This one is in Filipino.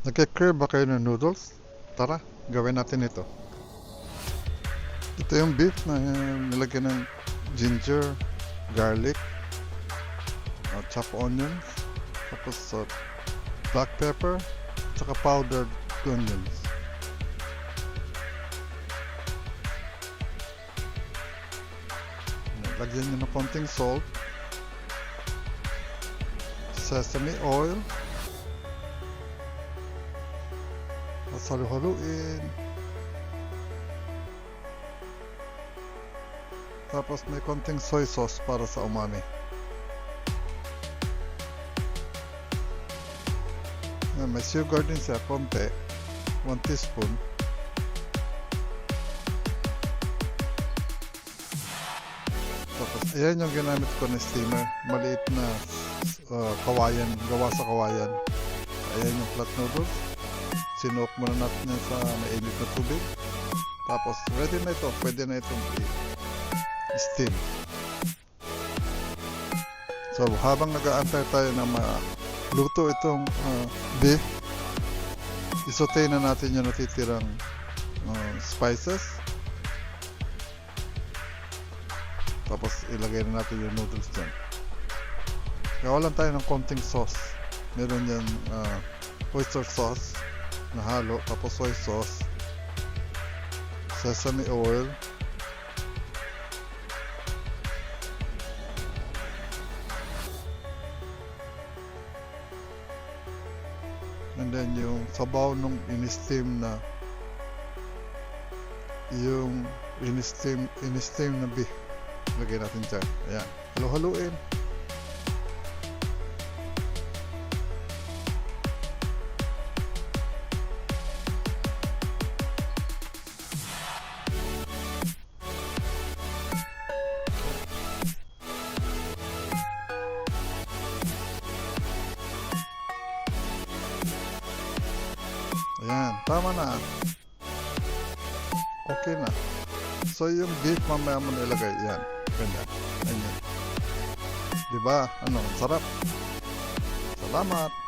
Nagka-crave ba kayo ng noodles? Tara, gawin natin ito. Ito yung beef na nilagyan ng ginger, garlic, chopped onions, tapos black pepper, tsaka powdered onions. Lagyan nyo ng konting salt, sesame oil, at halu-haluin. Tapos may konting soy sauce para sa umami. May sugar din siya, konti, 1 teaspoon. Tapos ayan yung ginamit ko na steamer, maliit na kawayan, gawa sa kawayan. Ayan yung flat noodles. Sinuok muna natin yan sa mainit na tubig. Tapos ready na ito, pwede na itong steam. So habang nag-aantay tayo na maluto itong beef, isote na natin yung natitirang spices. Tapos ilagay na natin yung noodles dyan. Gawa lang tayo ng konting sauce. Meron yan oyster sauce na halo, tapos soy sauce, sesame oil, and then yung sabaw nung in-steam na na beef, lagay natin dyan. Ayan, halo-haluin. Ayan, tama na. Okay na. So yung beef mamaya mo nilagay. Yan, ganyan. Ganyan. Diba? Ano, sarap. Salamat.